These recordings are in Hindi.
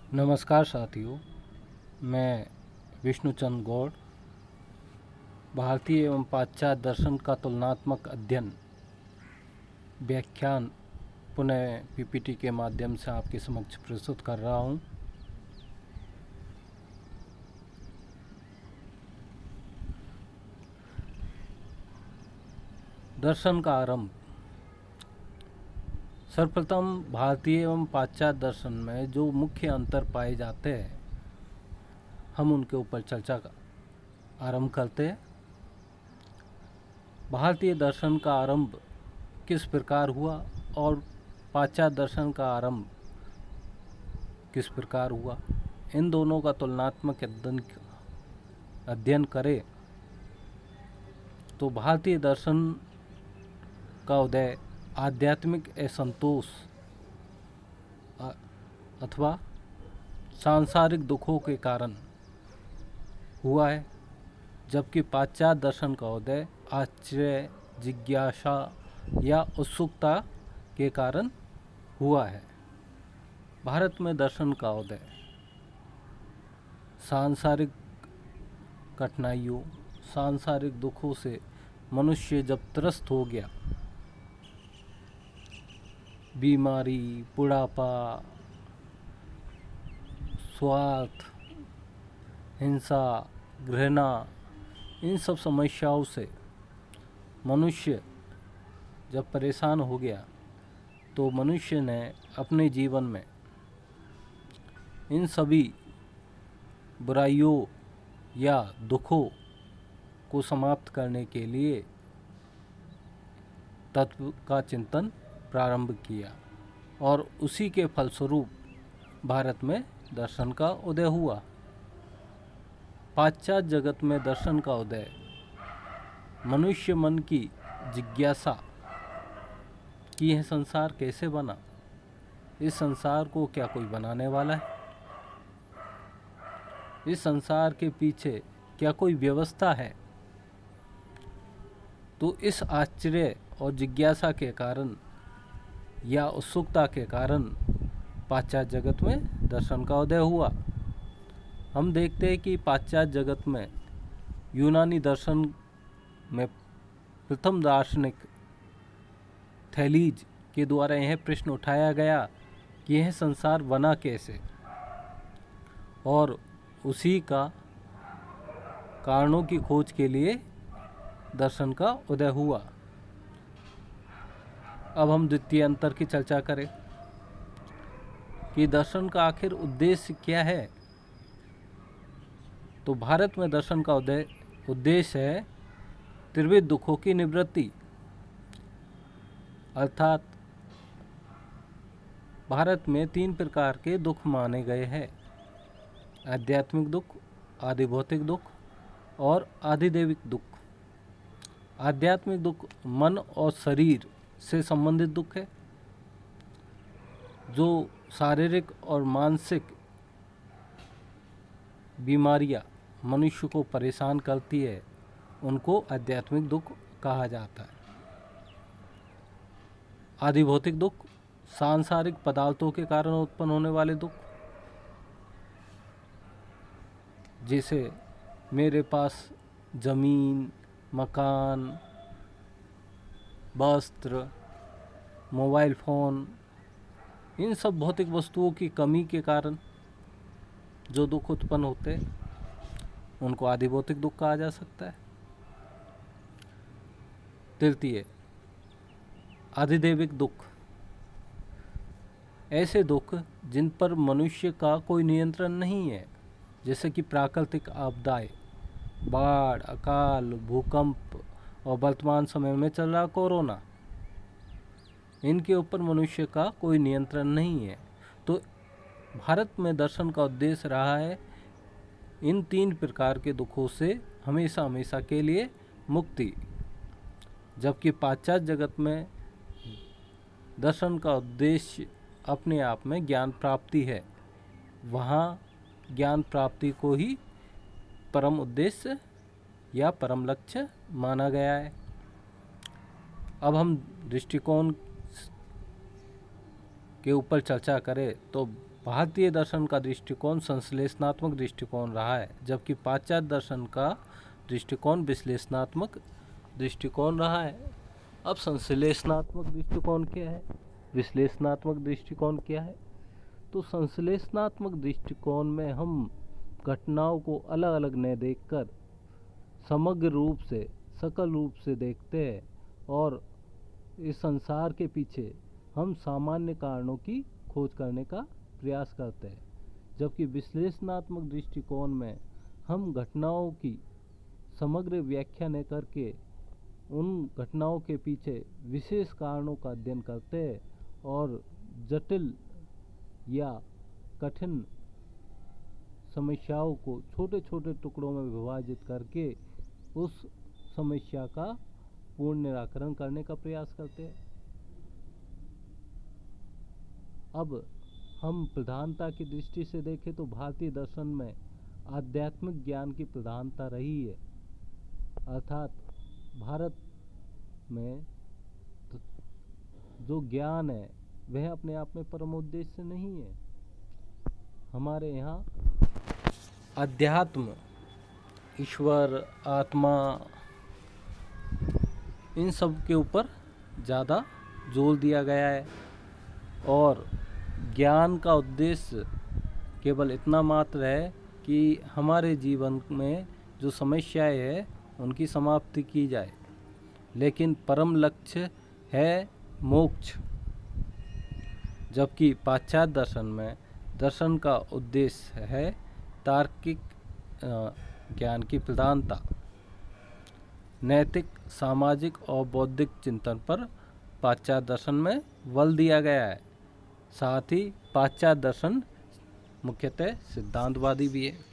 नमस्कार साथियों, मैं विष्णुचंद गौड़ भारतीय एवं पाश्चात्य दर्शन का तुलनात्मक अध्ययन व्याख्यान पुनः पीपीटी के माध्यम से आपके समक्ष प्रस्तुत कर रहा हूँ। दर्शन का आरंभ। सर्वप्रथम भारतीय एवं पाश्चात्य दर्शन में जो मुख्य अंतर पाए जाते हैं, हम उनके ऊपर चर्चा का आरंभ करते हैं। भारतीय दर्शन का आरंभ किस प्रकार हुआ और पाश्चात्य दर्शन का आरंभ किस प्रकार हुआ, इन दोनों का तुलनात्मक अध्ययन करें तो भारतीय दर्शन का उदय आध्यात्मिक असंतोष अथवा सांसारिक दुखों के कारण हुआ है, जबकि पाश्चात्य दर्शन का उदय आश्चर्य, जिज्ञासा या उत्सुकता के कारण हुआ है। भारत में दर्शन का उदय सांसारिक कठिनाइयों, सांसारिक दुखों से मनुष्य जब त्रस्त हो गया, बीमारी, बुढ़ापा, स्वार्थ, हिंसा, घृणा, इन सब समस्याओं से मनुष्य जब परेशान हो गया तो मनुष्य ने अपने जीवन में इन सभी बुराइयों या दुखों को समाप्त करने के लिए तत्व का चिंतन प्रारंभ किया और उसी के फलस्वरूप भारत में दर्शन का उदय हुआ। पाश्चात्य जगत में दर्शन का उदय मनुष्य मन की जिज्ञासा कि यह संसार कैसे बना, इस संसार को क्या कोई बनाने वाला है, इस संसार के पीछे क्या कोई व्यवस्था है। तो इस आश्चर्य और जिज्ञासा के कारण या उत्सुकता के कारण पाश्चात्य जगत में दर्शन का उदय हुआ। हम देखते हैं कि पाश्चात्य जगत में यूनानी दर्शन में प्रथम दार्शनिक थैलीज के द्वारा यह प्रश्न उठाया गया कि यह संसार बना कैसे, और उसी का कारणों की खोज के लिए दर्शन का उदय हुआ। अब हम द्वितीय अंतर की चर्चा करें कि दर्शन का आखिर उद्देश्य क्या है। तो भारत में दर्शन का उद्देश्य है त्रिविध दुखों की निवृत्ति, अर्थात भारत में 3 प्रकार के दुख माने गए हैं: आध्यात्मिक दुख, आधिभौतिक दुख और आधिदैविक दुख। आध्यात्मिक दुख मन और शरीर से संबंधित दुख है। जो शारीरिक और मानसिक बीमारियां मनुष्य को परेशान करती है, उनको आध्यात्मिक दुख कहा जाता है। आधिभौतिक दुख सांसारिक पदार्थों के कारण उत्पन्न होने वाले दुख, जैसे मेरे पास जमीन, मकान, वस्त्र, मोबाइल फ़ोन, इन सब भौतिक वस्तुओं की कमी के कारण जो दुख उत्पन्न होते हैं, उनको आधिभौतिक दुख कहा जा सकता है। तृतीय, आधिदैविक दुख, ऐसे दुख जिन पर मनुष्य का कोई नियंत्रण नहीं है, जैसे कि प्राकृतिक आपदाएं, बाढ़, अकाल, भूकंप और वर्तमान समय में चल रहा कोरोना, इनके ऊपर मनुष्य का कोई नियंत्रण नहीं है। तो भारत में दर्शन का उद्देश्य रहा है इन 3 प्रकार के दुखों से हमेशा हमेशा के लिए मुक्ति, जबकि पाश्चात्य जगत में दर्शन का उद्देश्य अपने आप में ज्ञान प्राप्ति है। वहाँ ज्ञान प्राप्ति को ही परम उद्देश्य या परम लक्ष्य माना गया है। अब हम दृष्टिकोण के ऊपर चर्चा करें तो भारतीय दर्शन का दृष्टिकोण संश्लेषणात्मक दृष्टिकोण रहा है, जबकि पाश्चात्य दर्शन का दृष्टिकोण विश्लेषणात्मक दृष्टिकोण रहा है। अब संश्लेषणात्मक दृष्टिकोण क्या है, विश्लेषणात्मक दृष्टिकोण क्या है? तो संश्लेषणात्मक दृष्टिकोण में हम घटनाओं को अलग अलग न देखकर समग्र रूप से, सकल रूप से देखते हैं और इस संसार के पीछे हम सामान्य कारणों की खोज करने का प्रयास करते हैं। जबकि विश्लेषणात्मक दृष्टिकोण में हम घटनाओं की समग्र व्याख्या न करके उन घटनाओं के पीछे विशेष कारणों का अध्ययन करते हैं और जटिल या कठिन समस्याओं को छोटे छोटे टुकड़ों में विभाजित करके उस समस्या का पूर्ण निराकरण करने का प्रयास करते हैं। अब हम प्रधानता की दृष्टि से देखें तो भारतीय दर्शन में आध्यात्मिक ज्ञान की प्रधानता रही है, अर्थात भारत में जो ज्ञान है वह अपने आप में परम उद्देश्य नहीं है। हमारे यहाँ अध्यात्म, ईश्वर, आत्मा, इन सब के ऊपर ज़्यादा जोर दिया गया है और ज्ञान का उद्देश्य केवल इतना मात्र है कि हमारे जीवन में जो समस्याएं हैं उनकी समाप्ति की जाए, लेकिन परम लक्ष्य है मोक्ष। जबकि पाश्चात्य दर्शन में दर्शन का उद्देश्य है तार्किक ज्ञान की प्रधानता। नैतिक, सामाजिक और बौद्धिक चिंतन पर पाश्चात्य दर्शन में बल दिया गया है। साथ ही पाश्चात्य दर्शन मुख्यतः सिद्धांतवादी भी है।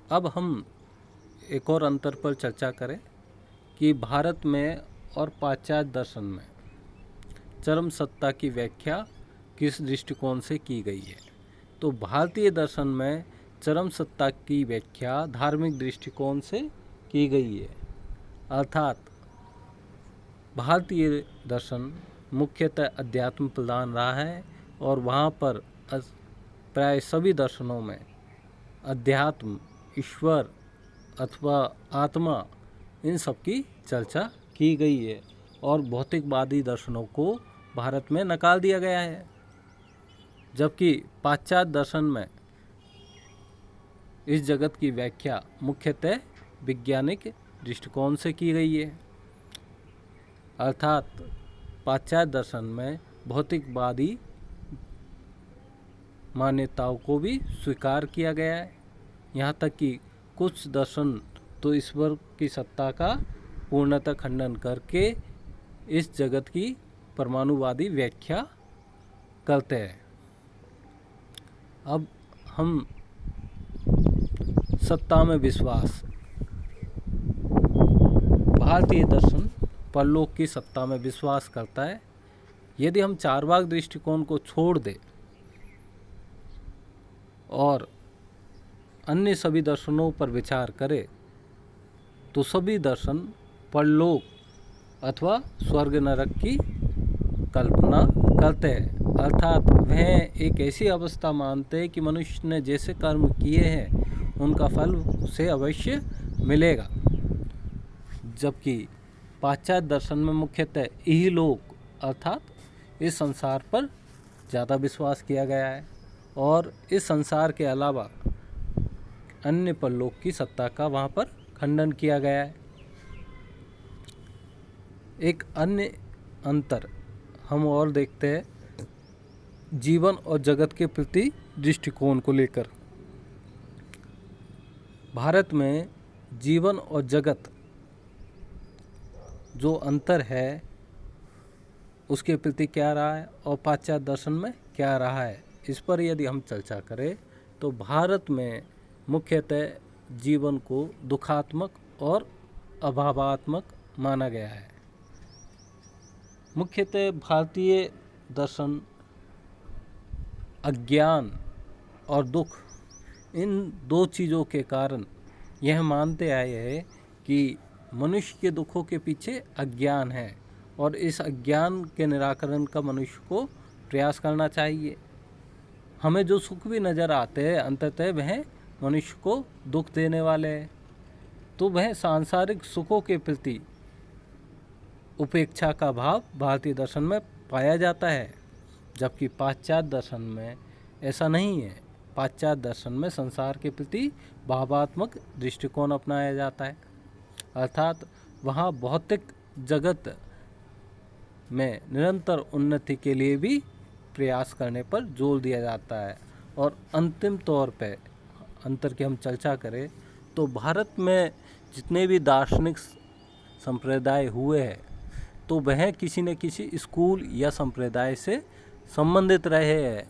अब हम एक और अंतर पर चर्चा करें कि भारत में और पाश्चात्य दर्शन में चरम सत्ता की व्याख्या किस दृष्टिकोण से की गई है। तो भारतीय दर्शन में चरम सत्ता की व्याख्या धार्मिक दृष्टिकोण से की गई है, अर्थात भारतीय दर्शन मुख्यतः अध्यात्म प्रधान रहा है और वहाँ पर प्राय सभी दर्शनों में अध्यात्म, ईश्वर अथवा आत्मा, इन सब की चर्चा की गई है और भौतिकवादी दर्शनों को भारत में नकार दिया गया है। जबकि पाश्चात्य दर्शन में इस जगत की व्याख्या मुख्यतः वैज्ञानिक दृष्टिकोण से की गई है, अर्थात पाश्चात्य दर्शन में भौतिकवादी मान्यताओं को भी स्वीकार किया गया है। यहाँ तक कि कुछ दर्शन तो ईश्वर की सत्ता का पूर्णतः खंडन करके इस जगत की परमाणुवादी व्याख्या करते हैं। अब हम सत्ता में विश्वास, भारतीय दर्शन परलोक की सत्ता में विश्वास करता है। यदि हम चार्वाक दृष्टिकोण को छोड़ दें और अन्य सभी दर्शनों पर विचार करें तो सभी दर्शन परलोक अथवा स्वर्ग नरक की कल्पना करते हैं, अर्थात वह एक ऐसी अवस्था मानते हैं कि मनुष्य ने जैसे कर्म किए हैं उनका फल उसे अवश्य मिलेगा। जबकि पाश्चात्य दर्शन में मुख्यतः इहलोक अर्थात इस संसार पर ज़्यादा विश्वास किया गया है और इस संसार के अलावा अन्य परलोक की सत्ता का वहाँ पर खंडन किया गया है। एक अन्य अंतर हम और देखते हैं जीवन और जगत के प्रति दृष्टिकोण को लेकर। भारत में जीवन और जगत जो अंतर है उसके प्रति क्या रहा है और पाश्चात्य दर्शन में क्या रहा है, इस पर यदि हम चर्चा करें तो भारत में मुख्यतः जीवन को दुखात्मक और अभावात्मक माना गया है। मुख्यतः भारतीय दर्शन अज्ञान और दुख इन दो चीज़ों के कारण यह मानते आए हैं कि मनुष्य के दुखों के पीछे अज्ञान है और इस अज्ञान के निराकरण का मनुष्य को प्रयास करना चाहिए। हमें जो सुख भी नज़र आते हैं अंततः वह मनुष्य को दुख देने वाले हैं, तो वह सांसारिक सुखों के प्रति उपेक्षा का भाव भारतीय दर्शन में पाया जाता है, जबकि पाश्चात्य दर्शन में ऐसा नहीं है। पाश्चात्य दर्शन में संसार के प्रति भावात्मक दृष्टिकोण अपनाया जाता है, अर्थात वहाँ भौतिक जगत में निरंतर उन्नति के लिए भी प्रयास करने पर जोर दिया जाता है। और अंतिम तौर पे अंतर की हम चर्चा करें तो भारत में जितने भी दार्शनिक संप्रदाय हुए हैं तो वह किसी न किसी स्कूल या संप्रदाय से संबंधित रहे हैं,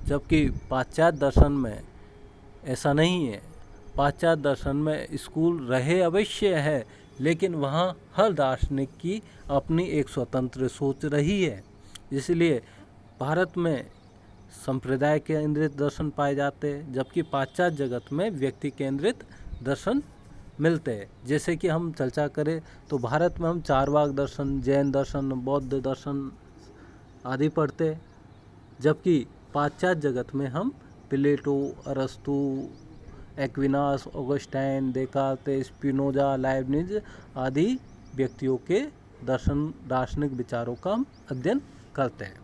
जबकि पाश्चात्य दर्शन में ऐसा नहीं है। पाश्चात्य दर्शन में स्कूल रहे अवश्य है, लेकिन वहाँ हर दार्शनिक की अपनी एक स्वतंत्र सोच रही है। इसलिए भारत में संप्रदाय केंद्रित दर्शन पाए जाते हैं, जबकि पाश्चात्य जगत में व्यक्ति केंद्रित दर्शन मिलते हैं। जैसे कि हम चर्चा करें तो भारत में हम चारवाक दर्शन, जैन दर्शन, बौद्ध दर्शन आदि पढ़ते हैं, जबकि पाश्चात्य जगत में हम प्लेटो, अरस्तु, एक्विनास, ऑगस्टाइन, देकार्तेस, स्पिनोजा, लाइबनिज आदि व्यक्तियों के दार्शनिक विचारों का हम अध्ययन करते हैं।